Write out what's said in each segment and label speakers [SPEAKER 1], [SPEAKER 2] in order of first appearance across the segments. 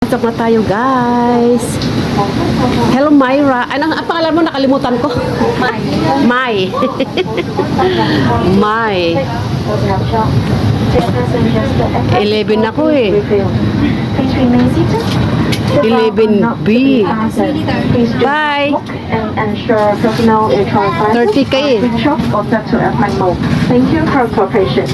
[SPEAKER 1] Pasok na tayo, guys. Hello, Myra. Anong pangalan mo? Nakalimutan ko. Mai. Mai. 11 ako eh. 11B. Bye. 30K eh.
[SPEAKER 2] Thank you for cooperation.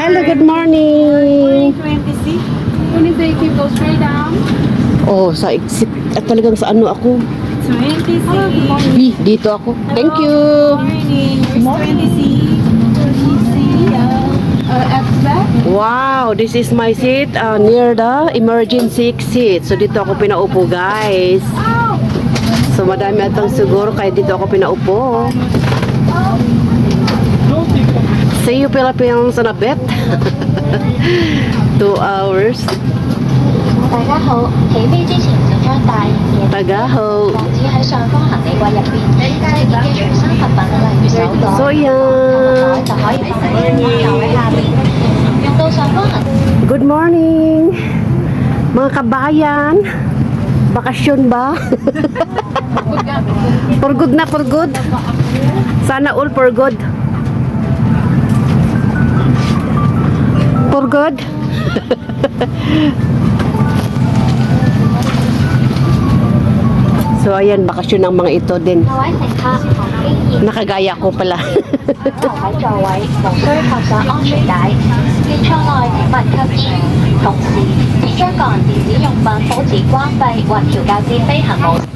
[SPEAKER 1] Hello, good morning.
[SPEAKER 3] 26. When is the keep go straight down?
[SPEAKER 1] Oh, sa exit. At talagang sa ano ako.
[SPEAKER 3] 26.
[SPEAKER 1] B, dito ako. Thank you.
[SPEAKER 3] Morning. Where's 26? At back?
[SPEAKER 1] Wow, this is my seat near the emergency exit. So dito ako pinaupo, guys. So madami atang siguro kaya dito ako pinaupo. See you Philippines in a bit. 2 hours.
[SPEAKER 4] 大家好，起飛之前請將大型
[SPEAKER 1] 大家好。
[SPEAKER 4] 放置喺上方行李櫃入邊，適宜嘅隨身物品例如手袋、
[SPEAKER 1] So
[SPEAKER 4] 袋
[SPEAKER 1] yan.
[SPEAKER 4] 就可以放喺座位下邊。用到上方行
[SPEAKER 1] Good morning. Mga kabayan. Bakasyon ba? For good na, for good. Sana all for good. For good. So ayan, bakasyon ng mga ito din.
[SPEAKER 4] 各位乘客，既然
[SPEAKER 1] Nakagaya ko pala.
[SPEAKER 4] 留喺座位，無需扣上安全帶。機艙內勿吸煙，同時請將個人電子用品保持關閉或調校至飛行模式。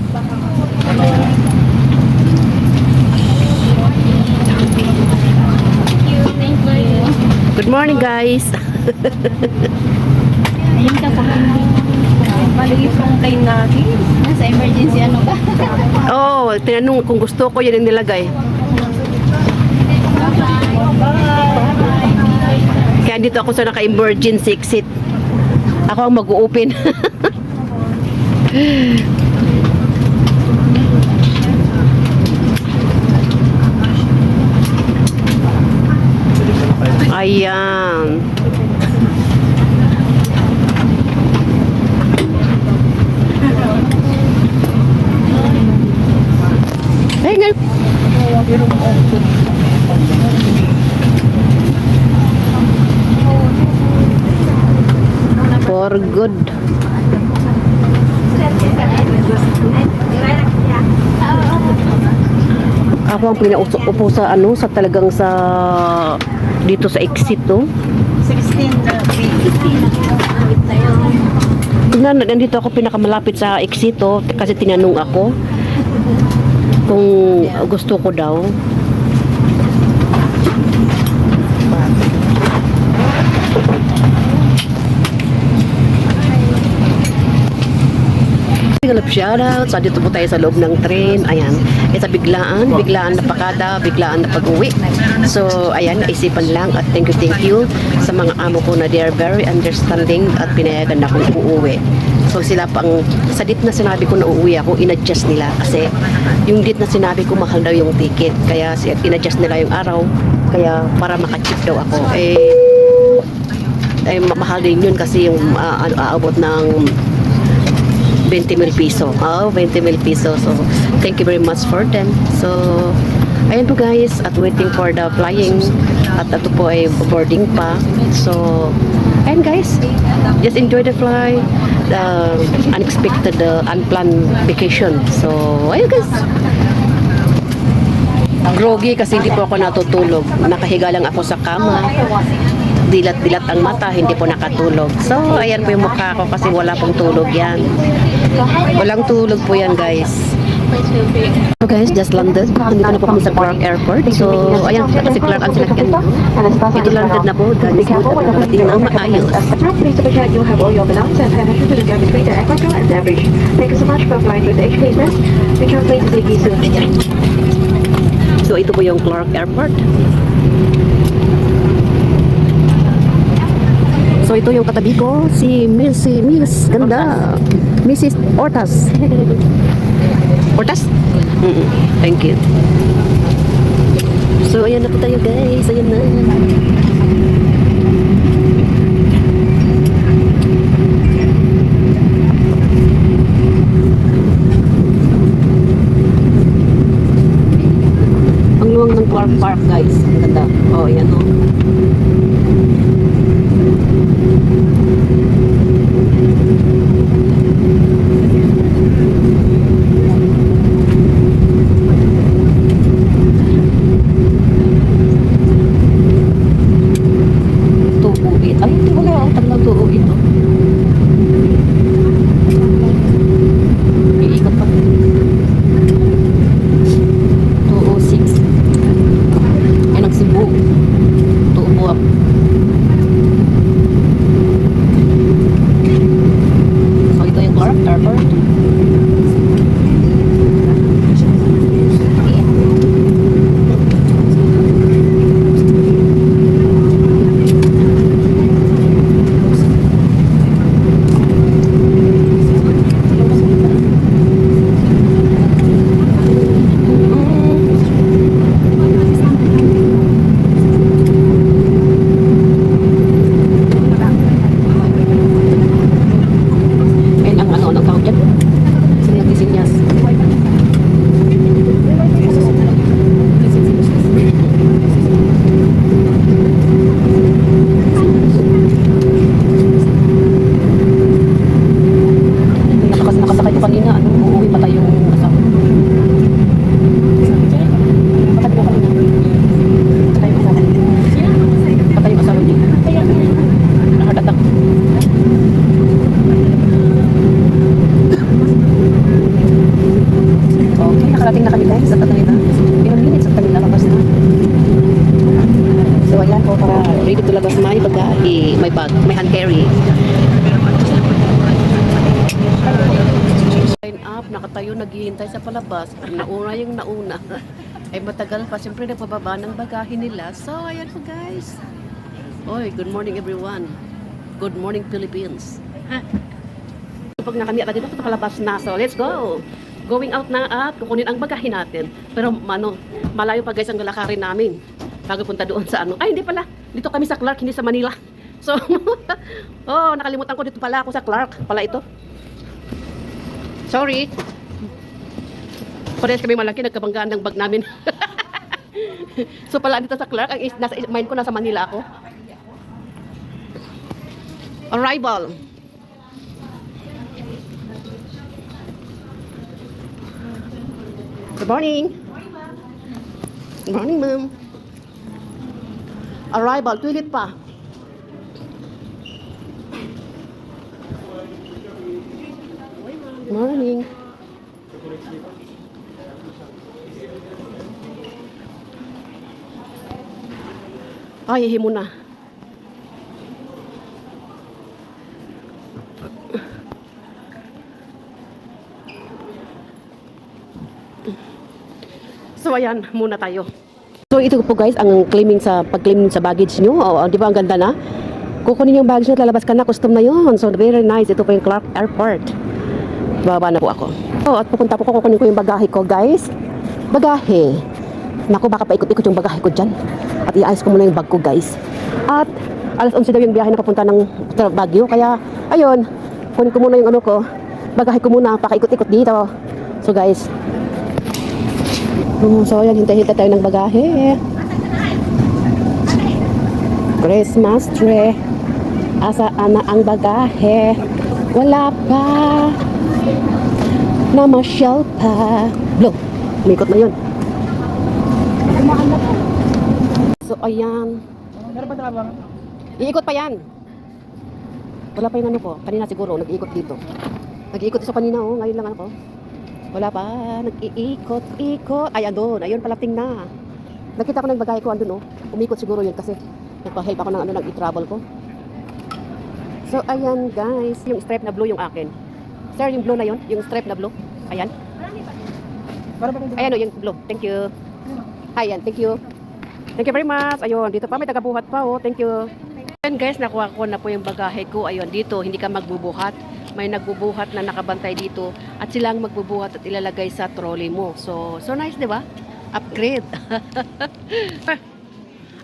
[SPEAKER 1] Good morning, guys.
[SPEAKER 3] Ayun ka sa maliit yung time natin. Nasa emergency ano ba?
[SPEAKER 1] Oh, tinanong kung gusto ko yan yung nilagay. Kaya dito ako sa naka-emergency exit. Ako ang mag-open. Ayan. Ay, nga. For good. Ako ang pinaupo sa ano, sa talagang sa dito sa exit to.
[SPEAKER 3] 16
[SPEAKER 1] Tingnan, nandito ako pinakamalapit sa exit to kasi tinanong ako kung gusto ko daw. Shoutout. So, dito po tayo sa loob ng train. Ayan. It's a biglaan na pakada, biglaan na pag-uwi. So, ayan, naisipan lang at thank you sa mga amo ko na they are very understanding at pinayagan na akong uuwi. So, sila pang, sa date na sinabi ko na uuwi ako, in-adjust nila kasi yung date na sinabi ko mahal daw yung ticket. Kaya in-adjust nila yung araw. Kaya para maka-cheap daw ako. Mahal din yun kasi yung aabot ng 20,000 piso. Oh, 20,000 piso. So, thank you very much for them. So, ayan po guys, at waiting for the flying. At ito po ay boarding pa. So, ayan guys, just enjoy the flight. The unexpected, unplanned vacation. So, ayun guys. Groggy kasi hindi po ako natutulog. Nakahiga lang ako sa kama. Dilat-dilat ang mata, hindi po nakatulog. So, ayan po yung mukha ko kasi wala pong tulog yan. Walang tulog po yan, guys. So, guys, just landed. Nandito na po kami sa Clark Airport. So, ayan, si Clark ang sinakyan. Ito landed na po, guys. Nakarating na maayos.
[SPEAKER 2] Please double check you have all your belongings and financial to go between the aircraft and average. Thank you so much for flying with HP Express. We can wait to take you soon.
[SPEAKER 1] So, ito po yung Clark Airport. So, ito yung katabi ko, si Miss ganda, Mrs. Ortas. Ortas? Thank you. So, ayan na po tayo guys, ayan na. car park, guys. Ang ganda. Oh, yan oh. Tuuit. Ay, hindi wala. Ang taglang tuuit. Oh. Iikot pa. 206. Ay, nagsibu. Tuubuak. So, ito yung Clark Airport. Ayun ang ano, ang tawag dyan. Sinasinyas. Nakasakay ko kanina, ano, uuwi pa tayong asawa. Patay ko kanina. Patay ko asawa. Patay yung asawa niya. Na-heart attack. Okay, nakarating na kami guys sa kanila. Ilang minutes at kami lalabas na. So ayan po, para ready to labas, may bagahe, may bag, may hand carry. Line up, nakatayo, naghihintay sa palabas. Nauna yung nauna. Ay matagal pa, siyempre nagpababa ng bagahe nila. So ayan po guys. Oy, good morning everyone. Good morning Philippines. Pag na kami, dito sa palabas na. So let's go. Going out na at kukunin ang bagahe natin. Pero ano, malayo pa guys ang lalakarin namin. Bago punta doon sa ano. Ay, hindi pala. Dito kami sa Clark, hindi sa Manila. So, oh, nakalimutan ko dito pala ako sa Clark. Pala ito. Sorry. Parehas kami malaki, nagkabanggaan ng bag namin. So pala dito sa Clark, ang nasa mind ko nasa Manila ako. Arrival. Good morning. Good morning, ma'am. Arrival, toilet pa. Morning. Ay, hihi muna. So ayan, muna tayo. So ito po guys, ang claiming sa pag-claim sa baggage nyo. Oh, di ba ang ganda na? Kukunin yung baggage nyo, lalabas ka na, custom na yun. So very nice. Ito po yung Clark Airport. Bababa na po ako. So at pupunta po ko, kukunin ko yung bagahe ko guys. Bagahe. Naku, baka paikot-ikot yung bagahe ko dyan. At iayos ko muna yung bag ko guys. At alas 11 daw yung biyahe na papunta ng Baguio. Kaya ayun, kunin ko muna yung ano ko. Bagahe ko muna, pakaikot-ikot dito. So guys, so ayan, hintay-hintay tayo ng bagahe. Christmas tree. Asaan na ang bagahe? Wala pa. Namasyal pa. Blow, umikot na yun. So ayan. Iikot pa yan. Wala pa yung ano ko. Kanina siguro, nag-iikot dito. Nag-iikot isa kanina, oh. Ngayon lang ako. Wala pa, nag-iikot-ikot. Ay, andun. Ayun, palating na. Nakita ko ng bagahe ko, andun, oh. Umikot siguro yun kasi nagpa-help ako ng ano, nag-i-travel ko. So, ayan, guys. Yung stripe na blue yung akin. Sir, yung blue na yun? Yung stripe na blue? Ayan. Ayan, oh, yung blue. Thank you. Ayan, thank you. Thank you very much. Ayun, dito pa, may tagabuhat pa, oh. Thank you. Ayan, guys, nakuha ko na po yung bagahe ko. Ayun, dito, hindi ka magbubuhat. May nagbubuhat na nakabantay dito at silang magbubuhat at ilalagay sa trolley mo. So nice, di ba? Upgrade.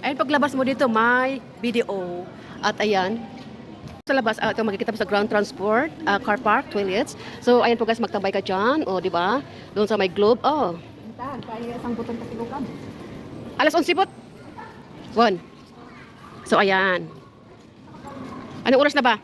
[SPEAKER 1] Ayun, paglabas mo dito, may video. At ayan, sa labas, ito makikita po sa ground transport, car park, toilets. So ayan po guys, magtambay ka dyan. O, di ba? Doon sa may globe. Oh. Alas 11 po. One. So, ayan. Anong oras na ba?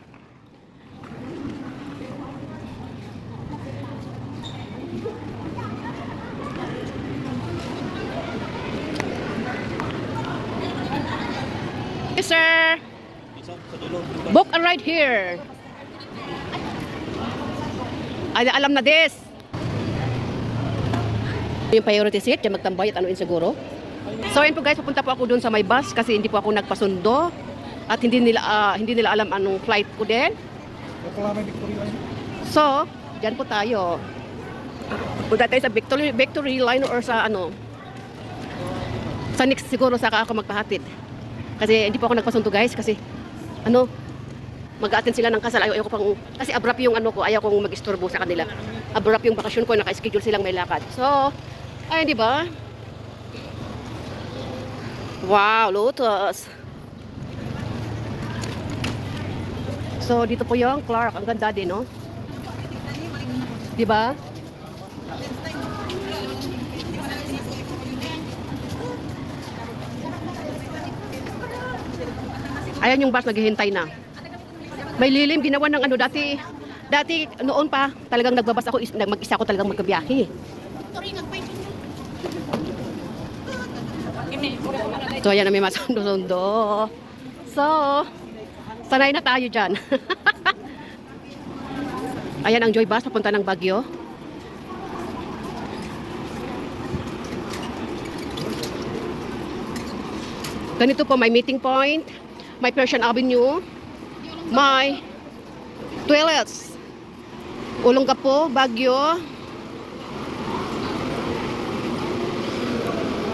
[SPEAKER 1] Yes, sir. Book a ride here. Ay, alam na this. Yung priority seat, dyan magtambay at anuin siguro. So, ayun po guys, pupunta po ako dun sa may bus kasi hindi po ako nagpasundo. At hindi nila alam anong flight ko din. So, dyan po tayo. Punta tayo sa Victory Line or sa ano. Sa next siguro saka ako magpahatid. Kasi hindi po ako nagpasundo guys kasi ano, mag-attend sila ng kasal. Ayaw ko pang, kasi abrupt yung ano ko, ayaw kong mag-istorbo sa kanila. Abrupt yung bakasyon ko, naka-schedule silang may lakad. So, ayun di ba? Wow, Lotus. So, dito po yung Clark. Ang ganda din, no? Di ba? Ayan yung bus, naghihintay na. May lilim, ginawa ng ano, dati noon pa, talagang nagbabas ako, mag-isa ako talagang magkabiyahe. So, ayan na may masundo-sundo. So, sanay na tayo dyan. Ayan ang Joy Bus, papunta ng Baguio. Ganito po, may meeting point, may Persian Avenue, may toilets. Olongapo, Baguio.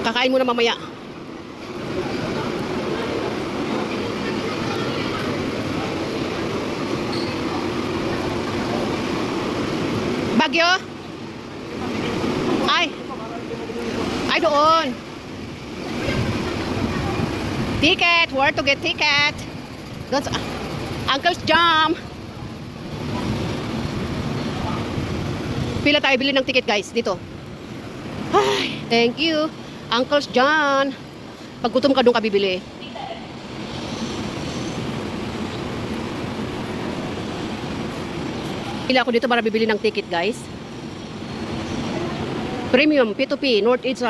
[SPEAKER 1] Kakain muna mamaya. Baguio? Ay doon. Ticket, where to get ticket? Doon sa Uncle's Jam. Pila tayo bili ng ticket guys dito. Ay, thank you. Uncle's John. Pag gutom ka doon ka bibili. Pila ako dito para bibili ng ticket guys. Premium, P2P, North East.